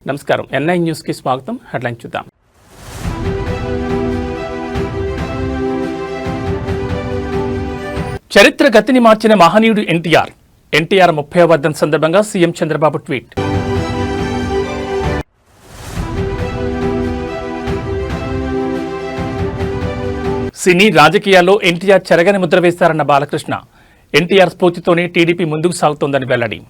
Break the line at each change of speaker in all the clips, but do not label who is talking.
నమస్కారం NI news కి స్వాగతం. హెడ్లైన్ చూద్దాం. చరిత్ర గతిని మార్చిన మహనీయుడు ఎన్టీఆర్. ఎన్టీఆర్ 30వ వర్ధంతి సందర్భంగా సీఎం చంద్రబాబు ట్వీట్. సినీ రాజకీయాల్లో ఎన్టీఆర్ చెరగని ముద్ర వేశారన్న బాలకృష్ణ. ఎన్టీఆర్ స్ఫూర్తితోనే టీడీపీ ముందుకు సాగుతోందని వెల్లడి.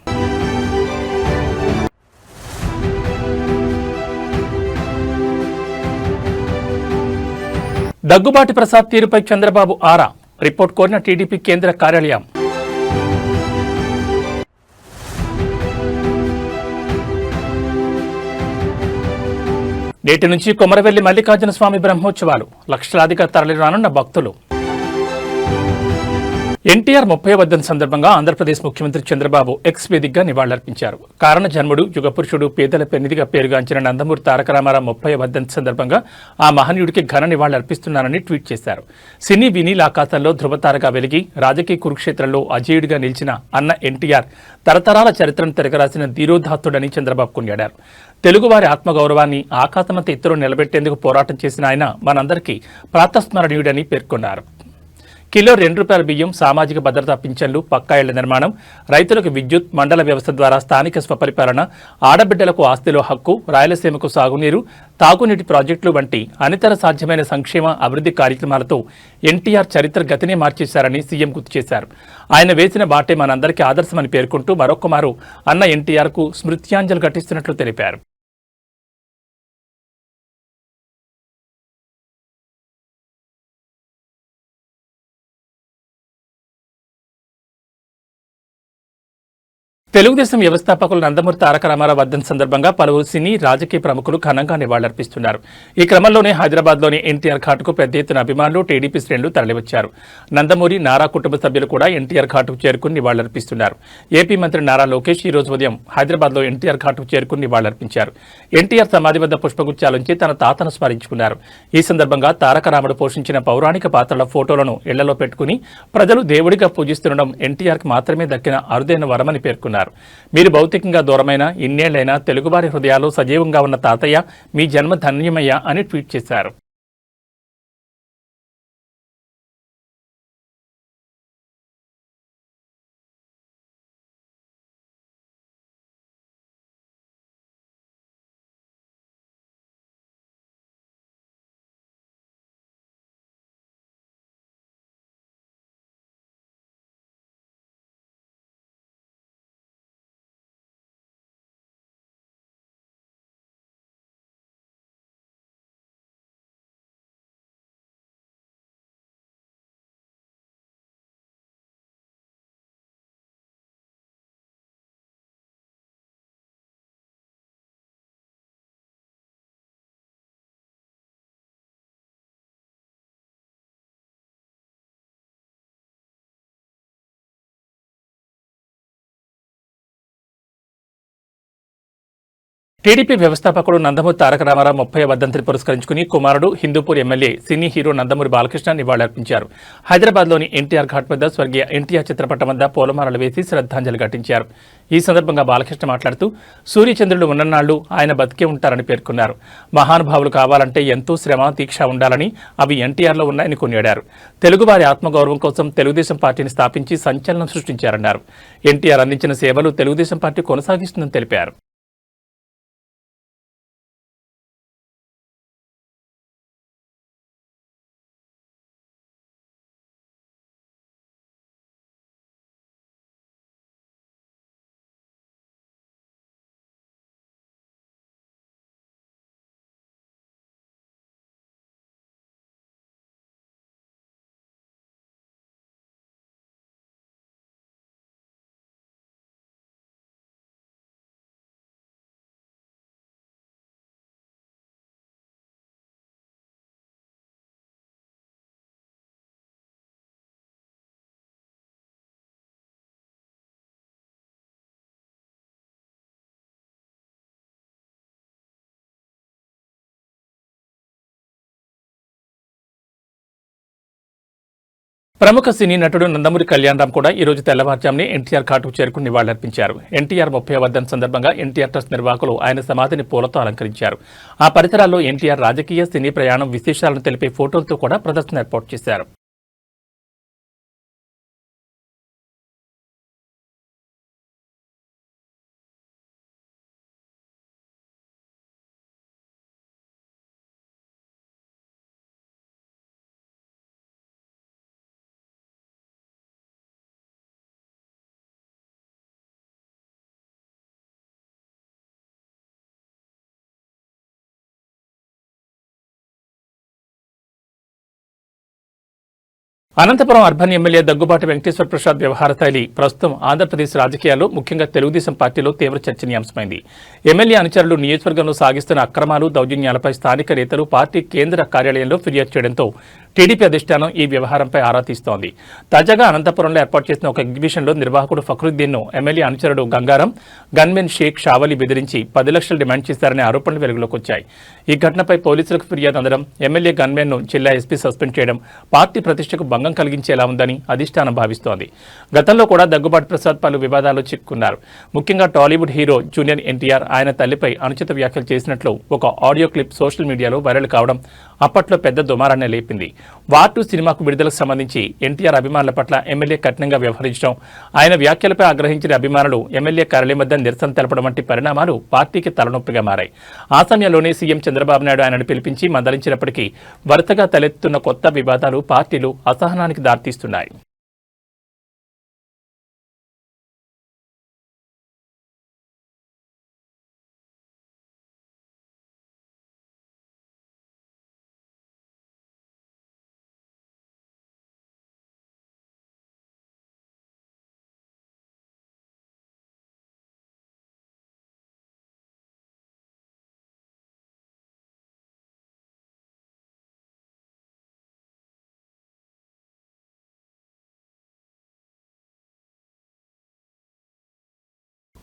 దగ్గుబాటి ప్రసాద్ తీరుపై చంద్రబాబు ఆరా. రిపోర్ట్ కోరిన టీడీపీ కేంద్ర కార్యాలయం. నేటి నుంచి కొమరవెల్లి మల్లికార్జున స్వామి బ్రహ్మోత్సవాలు. లక్షలాదిగా తరలిరానున్న భక్తులు. ఎన్టీఆర్ 30వ వర్ధంతి సందర్భంగా ఆంధ్రప్రదేశ్ ముఖ్యమంత్రి చంద్రబాబు ఎక్స్ వేదికగా నివాళులర్పించారు. కారణ జన్ముడు, యుగపురుషుడు, పేదల పెన్నిదిగా పేరుగాంచిన నందమూరి తారక రామారావు 30వ వర్ధంతి సందర్భంగా ఆ మహనీయుడికి ఘన నివాళులర్పిస్తున్నానని ట్వీట్ చేశారు. సినీ వినీల్ ఆకాశంలో ధృవతారగా వెలిగి రాజకీయ కురుక్షేత్రంలో అజేయుడిగా నిలిచిన అన్న ఎన్టీఆర్ తరతరాల చరిత్రను తిరగరాసిన ధీరోదాత్తుడని చంద్రబాబు కొనియాడారు. తెలుగువారి ఆత్మగౌరవాన్ని ఆకాశమంత ఎత్తులో నిలబెట్టేందుకు పోరాటం చేసిన ఆయన మనందరికీ ప్రాతస్మరణీయుడని పేర్కొన్నారు. కిలో ₹2 బియ్యం, సామాజిక భద్రతా పింఛన్లు, పక్కా ఇళ్ల నిర్మాణం, రైతులకు విద్యుత్, మండల వ్యవస్థ ద్వారా స్థానిక స్వపరిపాలన, ఆడబిడ్డలకు ఆస్తిలో హక్కు, రాయలసీమకు సాగునీరు, తాగునీటి ప్రాజెక్టులు వంటి అనితర సాధ్యమైన సంక్షేమ అభివృద్ధి కార్యక్రమాలతో ఎన్టీఆర్ చరిత్ర గతినే మార్చేశారని సీఎం గుర్తు చేశారు. ఆయన వేసిన బాటే మనందరికీ ఆదర్శమని పేర్కొంటూ మరొక్కమారు అన్న ఎన్టీఆర్కు స్మృత్యాంజలి ఘటిస్తున్నట్లు తెలిపారు. తెలుగుదేశం వ్యవస్థాపకులు నందమూరి తారక రామారావు వర్ధంతి సందర్భంగా పలువురు సినీ రాజకీయ ప్రముఖులు ఘనంగా నివాళులర్పిస్తున్నారు. ఈ క్రమంలోనే హైదరాబాద్లోని ఎన్టీఆర్ ఘాట్కు పెద్ద ఎత్తున అభిమానులు, టీడీపీ శ్రేణులు తరలివచ్చారు. నందమూరి, నారా కుటుంబ సభ్యులు కూడా ఎన్టీఆర్ ఘాట్కు చేరుకుని నివాళులర్పిస్తున్నారు. ఏపీ మంత్రి నారా లోకేష్ ఈ రోజు ఉదయం హైదరాబాద్లో ఎన్టీఆర్ ఘాట్కు చేరుకుని నివాళులర్పించారు. ఎన్టీఆర్ సమాధి వద్ద పుష్పగుచ్చాలుంచి తన తాతను స్మరించుకున్నారు. ఈ సందర్భంగా తారక రాముడు పోషించిన పౌరాణిక పాత్రల ఫోటోలను ఇళ్లలో పెట్టుకుని ప్రజలు దేవుడిగా పూజిస్తుండడం ఎన్టీఆర్కి మాత్రమే దక్కిన అరుదైన వరమని పేర్కొన్నారు. మీరు భౌతికంగా దూరమైన ఇన్నేళ్లైనా తెలుగువారి హృదయాల్లో సజీవంగా ఉన్న తాతయ్య, మీ జన్మ ధన్యమయ్యా అని ట్వీట్ చేశారు. టీడీపీ వ్యవస్థాపకుడు నందమూరి తారక రామారావు 30వ వర్ధంతిని పురస్కరించుకుని కుమారుడు, Hindupur MLA, cine hero Nandamuri Balakrishna నివాళులర్పించారు. హైదరాబాద్లోని ఎన్టీఆర్ ఘాట్ వద్ద స్వర్గీయ ఎన్టీఆర్ చిత్రపటం వద్ద పూలమాలలు వేసి శ్రద్ధాంజలి ఘటించారు. ఈ సందర్భంగా బాలకృష్ణ మాట్లాడుతూ సూర్యచంద్రులు ఉన్ననాళ్లు ఆయన బతికే ఉంటారని పేర్కొన్నారు. మహానుభావులు కావాలంటే ఎంతో శ్రమ, దీక్ష ఉండాలని అవి ఎన్టీఆర్లో ఉన్నాయని కొనియాడారు. తెలుగువారి ఆత్మగౌరవం కోసం తెలుగుదేశం పార్టీని స్థాపించి సంచలనం సృష్టించారన్నారు. ఎన్టీఆర్ అందించిన సేవలు తెలుగుదేశం పార్టీ కొనసాగిస్తుందని తెలిపారు. ప్రముఖ సినీ నటుడు నందమూరి కళ్యాణరామ్ కూడా ఈ రోజు తెల్లవారుజామునే ఎన్టీఆర్ ఘాటుకు చేరుకుని నివాళులర్పించారు. ఎన్టీఆర్ 30వ వర్ధంతి సందర్భంగా ఎన్టీఆర్ ట్రస్ట్ నిర్వాహకులు ఆయన సమాధిని పూలతో అలంకరించారు. ఆ పరిసరాల్లో ఎన్టీఆర్ రాజకీయ సినీ ప్రయాణం విశేషాలను తెలిపే ఫోటోలతో కూడా ప్రదర్శన ఏర్పాటు చేశారు. అనంతపురం అర్బన్ ఎమ్మెల్యే దగ్గుబాటి వెంకటేశ్వర ప్రసాద్ వ్యవహార శైలి ప్రస్తుతం ఆంధ్రప్రదేశ్ రాజకీయాల్లో ముఖ్యంగా తెలుగుదేశం పార్టీలో తీవ్ర చర్చనీయాంశమైంది. ఎమ్మెల్యే అనుచరులు నియోజకవర్గంలో సాగిస్తున్న అక్రమాలు, దౌర్జన్యాలపై స్థానిక నేతలు పార్టీ కేంద్ర కార్యాలయంలో ఫిర్యాదు చేయడంతో టీడీపీ అధిష్టానం ఈ వ్యవహారంపై ఆరా తీస్తోంది. తాజాగా అనంతపురంలో ఏర్పాటు చేసిన ఒక ఎగ్జిబిషన్లో నిర్వాహకుడు ఫక్రుద్దీన్ను ఎమ్మెల్యే అనుచరుడు గంగారం, గన్మెన్ షేక్ షావలి బెదిరించి 10 లక్షలు డిమాండ్ చేశారనే ఆరోపణలు వెలుగులోకి వచ్చాయి. ఈ ఘటనపై పోలీసులకు ఫిర్యాదు అందడం, ఎమ్మెల్యే గన్మెన్ను జిల్లా ఎస్పీ సస్పెండ్ చేయడం పార్టీ ప్రతిష్టకు భంగం కలిగించేలా ఉందని అధిష్టానం భావిస్తోంది. గతంలో కూడా దగ్గుబాటి ప్రసాద్ పలు వివాదాల్లో చిక్కుకున్నారు. ముఖ్యంగా టాలీవుడ్ హీరో జూనియర్ ఎన్టీఆర్ ఆయన తల్లిపై అనుచిత వ్యాఖ్యలు చేసినట్లు ఒక ఆడియో క్లిప్ సోషల్ మీడియాలో వైరల్ కావడం అప్పట్లో పెద్ద దుమారాన్ని లేపింది. వార్ 2 సినిమాకు విడుదలకు సంబంధించి ఎన్టీఆర్ అభిమానుల పట్ల ఎమ్మెల్యే కఠినంగా వ్యవహరించడం, ఆయన వ్యాఖ్యలపై ఆగ్రహించిన అభిమానులు ఎమ్మెల్యే కార్యాలయం వద్ద నిరసన తెలపడం వంటి పరిణామాలు పార్టీకి తలనొప్పిగా మారాయి. ఆ సమయంలోనే సీఎం చంద్రబాబు నాయుడు ఆయనను పిలిపించి మందలించినప్పటికీ వరుసగా తలెత్తుతున్న కొత్త వివాదాలు పార్టీలు అసహనానికి దారితీస్తున్నాయి.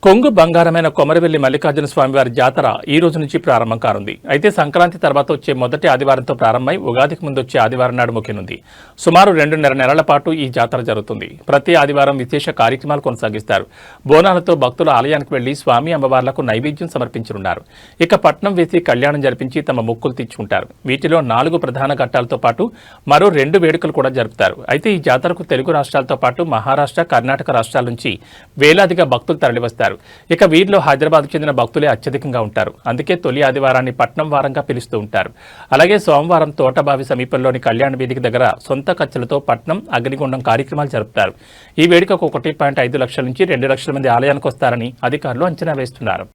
కొంగు బంగారమైన కొమరవెల్లి మల్లికార్జున స్వామివారి జాతర ఈ రోజు నుంచి ప్రారంభం కానుంది. అయితే సంక్రాంతి తర్వాత వచ్చే మొదటి ఆదివారంతో ప్రారంభమై ఉగాదికి ముందు వచ్చే ఆదివారం నాడు ముగియనుంది. సుమారు 2.5 నెలల పాటు ఈ జాతర జరుగుతుంది. ప్రతి ఆదివారం విశేష కార్యక్రమాలు కొనసాగిస్తారు. బోనాలతో భక్తులు ఆలయానికి వెళ్లి స్వామి అమ్మవార్లకు నైవేద్యం సమర్పించనున్నారు. ఇక పట్నం వేసి కళ్యాణం జరిపించి తమ మొక్కులు తీర్చుకుంటారు. వీటిలో 4 ప్రధాన ఘట్టాలతో పాటు మరో 2 వేడుకలు కూడా జరుపుతారు. అయితే ఈ జాతరకు తెలుగు రాష్ట్రాలతో పాటు మహారాష్ట్ర, కర్ణాటక రాష్ట్రాల నుంచి వేలాదిగా భక్తులు తరలివస్తారు. ఇక వీరిలో హైదరాబాద్కు చెందిన భక్తులే అత్యధికంగా ఉంటారు. అందుకే తొలి ఆదివారాన్ని పట్నం వారంగా పిలుస్తూ ఉంటారు. అలాగే సోమవారం తోటబావి సమీపంలోని కళ్యాణ వేదిక దగ్గర సొంత ఖర్చులతో పట్నం అగ్నిగుండం కార్యక్రమాలు జరుపుతారు. ఈ వేడుకకు 1.5 లక్షల నుంచి 2 లక్షల మంది ఆలయానికి వస్తారని అధికారులు అంచనా వేస్తున్నారు.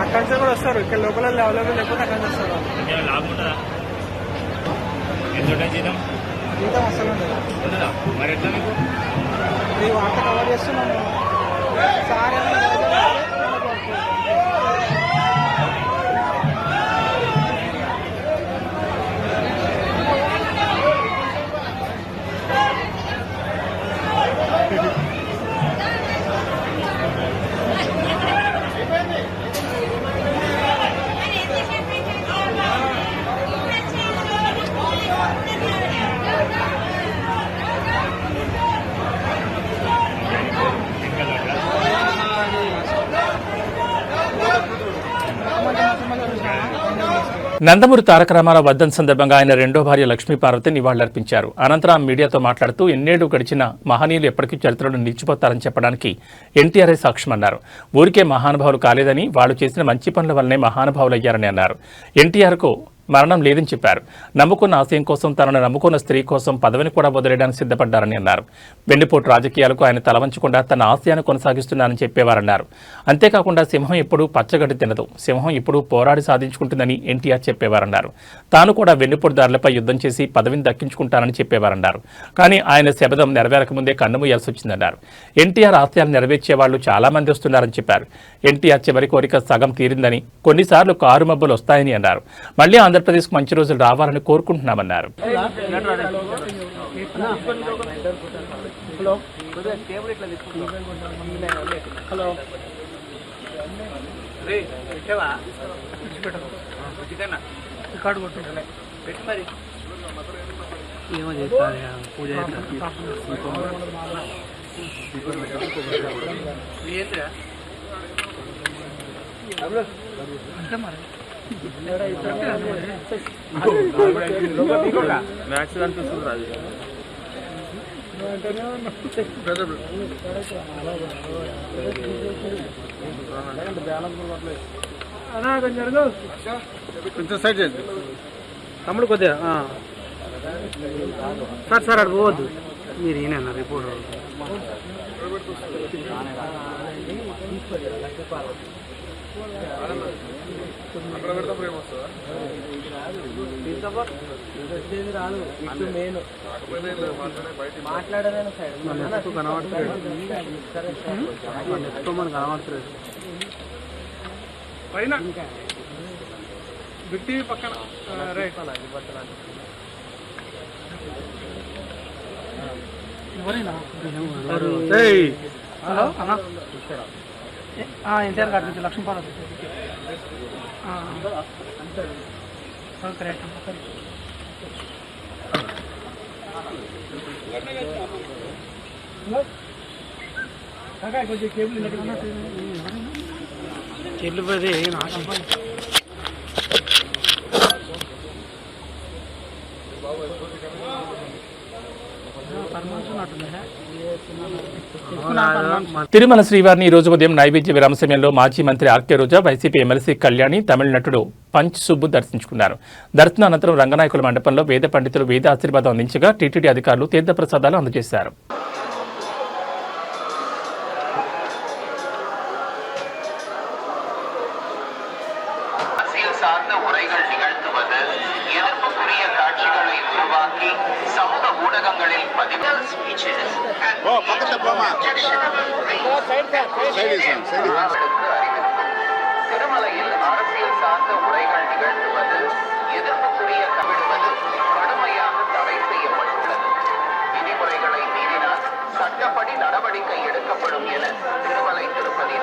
అక్కడి నుంచి కూడా వస్తారు. ఇక్కడ లోపల అవైలబుల్ లేకపోతే అక్కడి నుంచి వస్తారు.
లాభం ఉంటుందా? ఎంత జీతం
జీతం అసలు ఉండదు.
మరి ఎట్లా మీకు
ఈ వార్త కవర్ చేస్తున్నాము సార్.
నందమూరి తారక రామారావు వర్ధంతి సందర్భంగా ఆయన రెండో భార్య లక్ష్మీపార్వతి నివాళులర్పించారు. అనంతరం మీడియాతో మాట్లాడుతూ ఎన్నేళ్లు గడిచిన మహనీయులు ఎప్పటికీ చరిత్రలో నిలిచిపోతారని చెప్పడానికి ఎన్టీఆర్ఏ సాక్ష్యమన్నారు. ఊరికే మహానుభావులు కాలేదని వాళ్లు చేసిన మంచి పనుల వల్లనే మహానుభావులయ్యారని అన్నారు. ఎన్టీఆర్కు మరణం లేదని చెప్పారు. నమ్ముకున్న ఆశయం కోసం తనను నమ్ముకున్న స్త్రీ కోసం పదవిని కూడా వదిలేయడానికి సిద్ధపడ్డారని అన్నారు. వెన్నుపోటు రాజకీయాలకు ఆయన తలవంచకుండా తన ఆశయాన్ని కొనసాగిస్తున్నారని చెప్పేవారన్నారు. అంతేకాకుండా సింహం ఎప్పుడూ పచ్చగడ్డి తినదు, సింహం ఎప్పుడూ పోరాడి సాధించుకుంటుందని ఎన్టీఆర్ చెప్పేవారన్నారు. తాను కూడా వెన్నుపోటుదారులపై యుద్ధం చేసి పదవిని దక్కించుకుంటానని చెప్పేవారన్నారు. కానీ ఆయన శబదం నెరవేరకముందే కన్నుమూయాల్సి వచ్చిందన్నారు. ఎన్టీఆర్ ఆశయాలు నెరవేర్చే వాళ్లు చాలా మంది వస్తున్నారని చెప్పారు. ఎన్టీఆర్ చివరి కోరిక సగం తీరిందని, కొన్నిసార్లు కారు మబ్బులు వస్తాయని అన్నారు. మళ్లీ ఆంధ్రప్రదేశ్కు మంచి రోజులు రావాలని కోరుకుంటున్నామన్నారు.
మ్యాక్స్ కనిపిస్తుంది రాజు. కొంచెం సైడ్ చేయండి తమ్ముడు కొద్దిగా. సార్ అటు పోవద్దు, మీరు ఈయన రిపోర్టర్. కనబడుతుంది పైన బిగ్ టీవీ పక్కన. హలో అన్నా, ఎన్టీఆర్ గారి నుంచి లక్ష్మీపార్వతి. కరెక్ట్. కేబుల్ పోతే
తిరుమల శ్రీవారిని ఈ రోజు ఉదయం నైవేద్య విరామ సమయంలో మాజీ మంత్రి ఆర్కే రోజా, వైసీపీ ఎమ్మెల్సీ కళ్యాణి, తమిళ నటుడు పంచ్ సుబ్బు దర్శించుకున్నారు. దర్శనం అనంతరం రంగనాయకుల మండపంలో వేద పండితులు వేద ఆశీర్వాదం అందించగా టీటీడీ అధికారులు తీర్థప్రసాదాలు అందజేశారు.
திருமலையில் அரசியல் சார்ந்த உரைகள் நிகழ்த்துவது, எதிர்ப்புக்குரிய கவிடுவது கடுமையாக தடை செய்யப்பட்டுள்ளது. விதிமுறைகளை மீறினால் சட்டப்படி நடவடிக்கை எடுக்கப்படும் என திருமலை திருப்பதி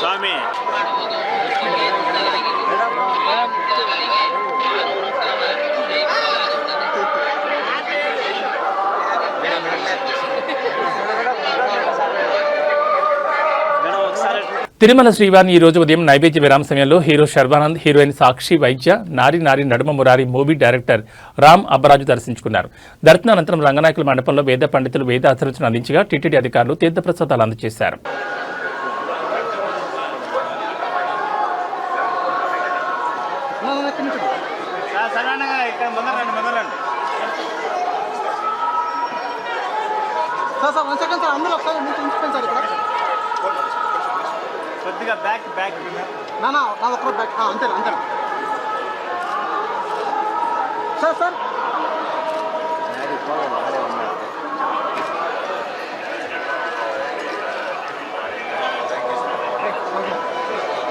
స్వామి
తిరుమల శ్రీవారిని ఈ రోజు ఉదయం నైవేద్య విరామ సమయంలో హీరో శర్వానంద్, హీరోయిన్ సాక్షి వైద్య, నారి నారి నడుమ మురారి మూవీ డైరెక్టర్ రామ్ అబ్బరాజు దర్శించుకున్నారు. దర్శనానంతరం రంగనాయకుల మండపంలో వేద పండితులు వేద ఆశీర్వచనం అందించగా టీటీడీ అధికారులు తీర్థప్రసాదాలు అందజేశారు.
కొద్దిగా బ్యాక్ నా ఒక్క బ్యాక్ అంతేనా సార్ సార్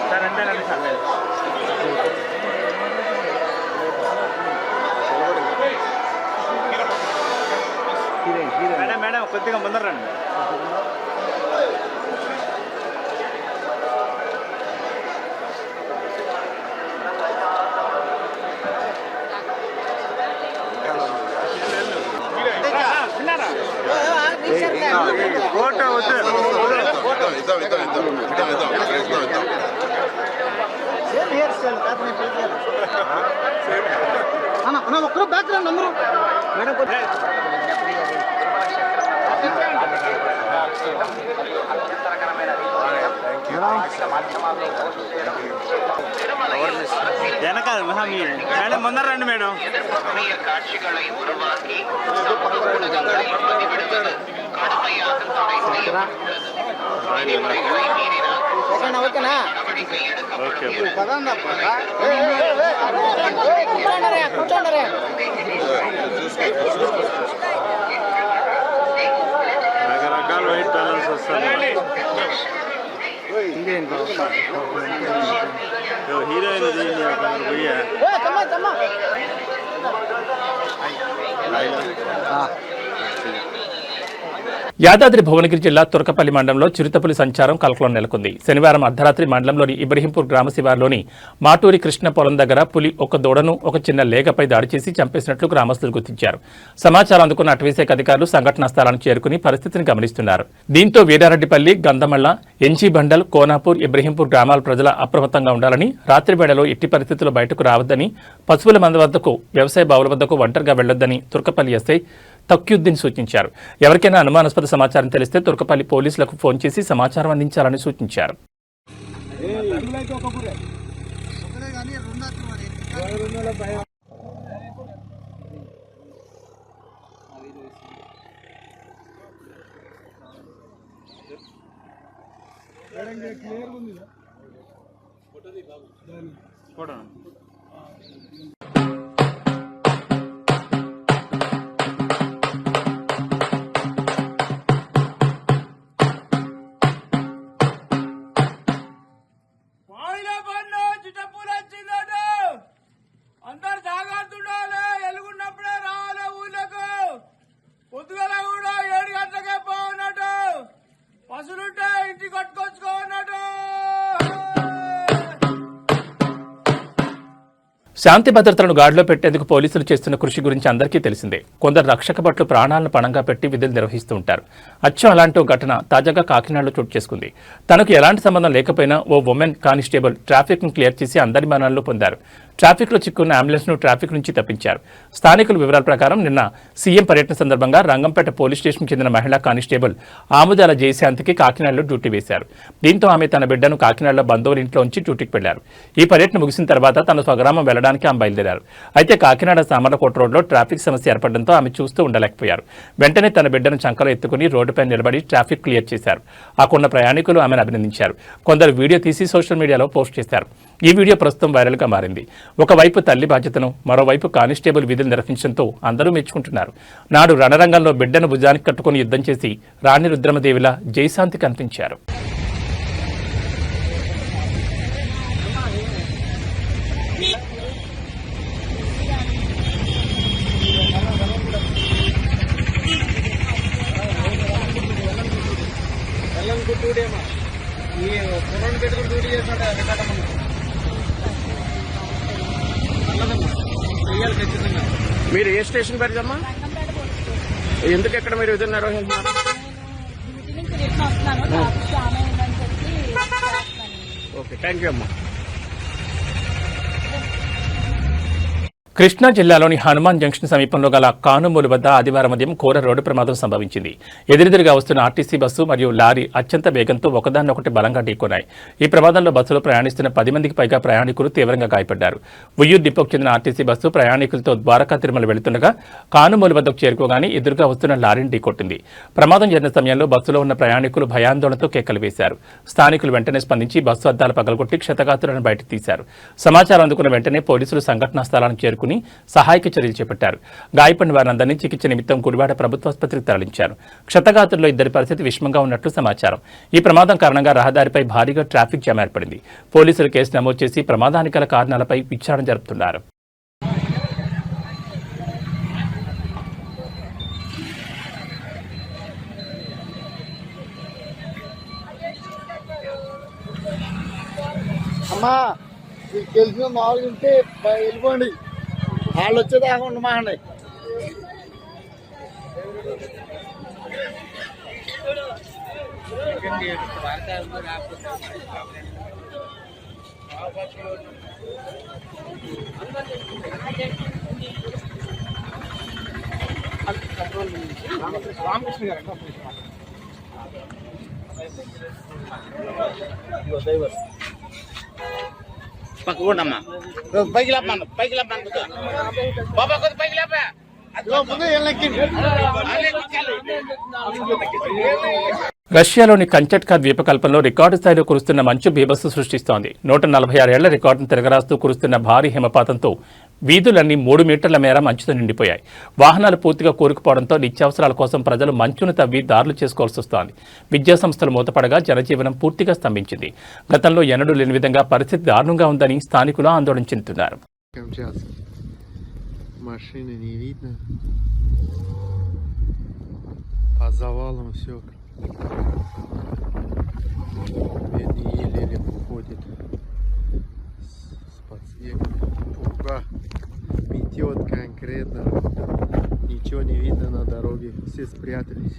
సార్ అంతేనండి సార్. ఇది కొద్దిగా ముందర రండి. ఫోటో
ఒక్కరు బ్యాక్గ్రౌండ్ అందరూ మేడం
వెనకాల మేడం ముందర రండి మేడం.
காட்சிகளை உருவாக்கி சமூக ஊடகங்களில் பதிவிடுவது கடுமையாக தடை செய்யப்பட்டுள்ளது. விதிமுறைகளை மீறினால்
ఓకేనా
நடவடிக்கை எடுக்கப்படும்.
కూర్చోండి
రకరకాల వైట్ బ్యాలెన్స్ వస్తుంది. హీరోయిన్ పోయా
యాదాద్రి భువనగిరి జిల్లా తురకపల్లి మండలంలో చిరుతపులి సంచారం కలకలం నెలకొంది. శనివారం అర్ధరాత్రి మండలంలోని ఇబ్రహీంపూర్ గ్రామ శివార్లోని మాటూరి కృష్ణ పొలం దగ్గర పులి ఒక దూడను ఒక చిన్న లేగపై దాడి చేసి చంపేసినట్లు గ్రామస్తులు గుర్తించారు. సమాచారం అందుకున్న అటవీశాఖ అధికారులు సంఘటనా స్థలానికి చేరుకుని పరిస్థితిని గమనిస్తున్నారు. దీంతో వీరారెడ్డిపల్లి, గంధమళ్ల, ఎన్జీ బండల్, కోనాపూర్, ఇబ్రహీంపూర్ గ్రామాల ప్రజల అప్రమత్తంగా ఉండాలని, రాత్రి వేళలో ఎట్టి పరిస్థితుల్లో బయటకు రావద్దని, పశువుల మంద వద్దకు, వ్యవసాయ బావుల వద్దకు ఒంటరిగా వెళ్లొద్దని తురకపల్లి ఎస్ఐ తక్యుద్దీన్ సూచించారు. ఎవరికైనా అనుమానాస్పద సమాచారం తెలిస్తే తురకపల్లి పోలీసులకు ఫోన్ చేసి సమాచారం అందించాలని సూచించారు.
అందరు జాగ్రత్త ఉండాలి. ఎలుగున్నప్పుడే రావాలి ఊళ్ళకు. పొద్దుగల కూడా 7 గంటలకే పోన్నట్టు, పసులుంటే ఇంటికి కట్టుకొచ్చుకోన్నట్టు.
శాంతి భద్రతలను గాడిలో పెట్టేందుకు పోలీసులు చేస్తున్న కృషి గురించి అందరికీ తెలిసిందే. కొందరు రక్షక భటులు ప్రాణాలను పణంగా పెట్టి విధులు నిర్వహిస్తూ ఉంటారు. అచ్చం అలాంటి ఓ ఘటన తాజాగా కాకినాడలో చోటు చేసుకుంది. తనకు ఎలాంటి సంబంధం లేకపోయినా ఓ ఉమెన్ కానిస్టేబుల్ ట్రాఫిక్ ను క్లియర్ చేసి అందరి మరణాలను పొందారు. ట్రాఫిక్ లో చిక్కున్న అంబులెన్స్ ను ట్రాఫిక్ నుంచి తప్పించారు. స్థానికుల వివరాల ప్రకారం నిన్న సీఎం పర్యటన సందర్భంగా రంగంపేట పోలీస్ స్టేషన్ చెందిన మహిళా కానిస్టేబుల్ ఆముదాల జయశాంతికి కాకినాడలో డ్యూటీ వేశారు. దీంతో ఆమె తన బిడ్డను కాకినాడలో బంధువుల ఇంట్లో ఉంచి డ్యూటీకి వెళ్లారు. ఈ పర్యటన ముగిసిన తర్వాత తన స్వగ్రామం వెళ్లడానికి ఆమె బయలుదేరారు. అయితే కాకినాడ సామర్లకోట రోడ్లో ట్రాఫిక్ సమస్య ఏర్పడడంతో ఆమె చూస్తూ ఉండలేకపోయారు. వెంటనే తన బిడ్డను చంకలో ఎత్తుకుని రోడ్డుపై నిలబడి ట్రాఫిక్ క్లియర్ చేశారు. అక్కడున్న ప్రయాణికులు ఆమెను అభినందించారు. కొందరు వీడియో తీసి సోషల్ మీడియాలో పోస్ట్ చేశారు. ఈ వీడియో ప్రస్తుతం వైరల్ గా మారింది. ఒకవైపు తల్లి బాధ్యతను, మరోవైపు కానిస్టేబుల్ విధులు నిర్వహించడంతో అందరూ మెచ్చుకుంటున్నారు. నాడు రణరంగంలో బిడ్డను భుజానికి కట్టుకుని యుద్ధం చేసి రాణి రుద్రమదేవిలా జయశాంతి కనిపించారు.
మీరు ఏ స్టేషన్ పరిచమ్మా? ఎందుకు ఎక్కడ మీరు విధులు నిర్వహిస్తున్నారు? ఓకే, థ్యాంక్ యూ అమ్మా.
కృష్ణా జిల్లాలోని హనుమాన్ జంక్షన్ సమీపంలో గల కానుమూలు వద్ద ఆదివారం ఉదయం ఘోర రోడ్డు ప్రమాదం సంభవించింది. ఎదురెదురుగా వస్తున్న ఆర్టీసీ బస్సు మరియు లారీ అత్యంత వేగంతో ఒకదాన్నొకటి బలంగా ఢీకొన్నాయి. ఈ ప్రమాదంలో బస్సులో ప్రయాణిస్తున్న 10 మందికి పైగా ప్రయాణికులు తీవ్రంగా గాయపడ్డారు. ఉయ్యూరు డిపోకు చెందిన ఆర్టీసీ బస్సు ప్రయాణికులతో ద్వారకా తిరుమల వెళుతుండగా కానుమూలు వద్దకు చేరుకోగానే ఎదురుగా వస్తున్న లారీని ఢీకొట్టింది. ప్రమాదం జరిగిన సమయంలో బస్సులో ఉన్న ప్రయాణికులు భయాందోళనతో కేకలు వేశారు. స్థానికులు వెంటనే స్పందించి బస్సు అద్దాలు పగలగొట్టి క్షతగాత్రులను బయటకు తీశారు. సమాచారం అందుకున్న వెంటనే పోలీసులు సంఘటనా స్థలానికి చేరుకుని సహాయక చర్యలు చేపట్టారు. గాయపడిన వారందరినీ చికిత్స నిమిత్తం గుడివాడ ప్రభుత్వాసుపత్రికి తరలించారు. క్షతగాత్రుల్లో 2 పరిస్థితి విషమంగా ఉన్నట్లు సమాచారం. ఈ ప్రమాదం కారణంగా రహదారిపై భారీగా ట్రాఫిక్ జామ్ ఏర్పడింది. పోలీసులు కేసు నమోదు చేసి ప్రమాదానికి గల కారణాలపై విచారణ జరుపుతున్నారు.
అమ్మా మీకు తెలిసిన మామూలుగా ఉంటే వెళ్ళిపోండి, వాళ్ళు వచ్చేదాకా ఉండమాకండి.
రామకృష్ణ గారు
పక్కకుండమ్మా పైకి లేపమ్మా, పైకి లేపమ్మా బాబా కొద్ది పైకి లేపా.
రష్యాలోని కంచట్కా ద్వీపకల్పంలో రికార్డు స్థాయిలో కురుస్తున్న మంచు బీభత్సం సృష్టిస్తోంది. 146 ఏళ్ల రికార్డును తిరగరాస్తూ కురుస్తున్న భారీ హిమపాతంతో వీధులన్నీ 3 మీటర్ల మేర మంచుతో నిండిపోయాయి. వాహనాలు పూర్తిగా కూరుకుపోవడంతో నిత్యావసరాల కోసం ప్రజలు మంచును తవ్వి దారులు చేసుకోవాల్సి వస్తోంది. విద్యాసంస్థలు మూతపడగా జనజీవనం పూర్తిగా స్తంభించింది. గతంలో ఎన్నడూ లేని విధంగా పరిస్థితి దారుణంగా ఉందని స్థానికులు ఆందోళన చెందుతున్నారు.
Машины не видно. По завалам все. Бедный еле-еле уходит с-под снега. Пурга метет конкретно. Ничего не видно на дороге. Все спрятались.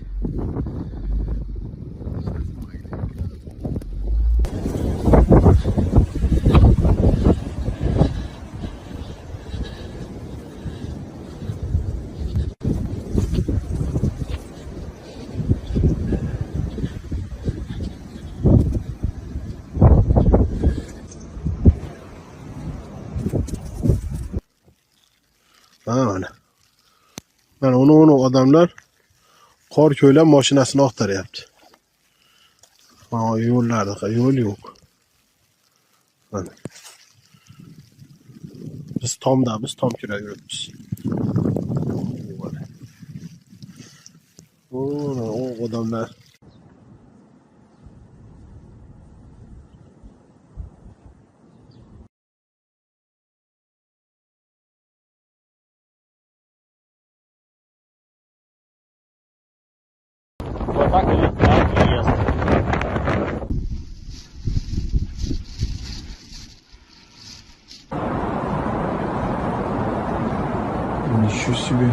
Mana onu odamlar qor ko'ylab mashinasini oqtaryapti. Mana yo'llarda yo'l yo'q. Mana. Biz tom kiraveribmiz. O odamlar
Вот так и ест.
Ничего себе.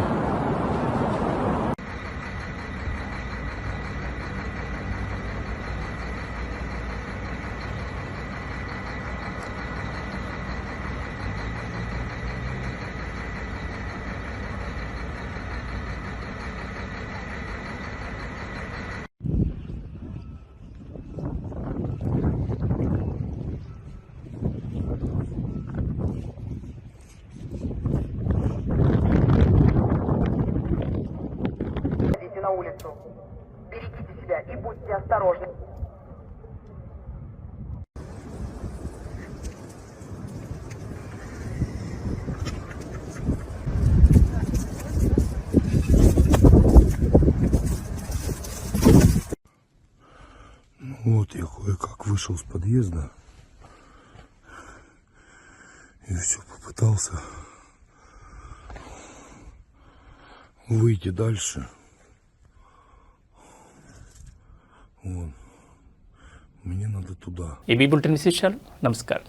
На улицу. Берегите себя и будьте осторожны.
Вот я кое-как вышел с подъезда и все попытался выйти дальше. Вон. Мне надо туда.
ఈ బులెటిన్ విశేషాలు. నమస్కారం.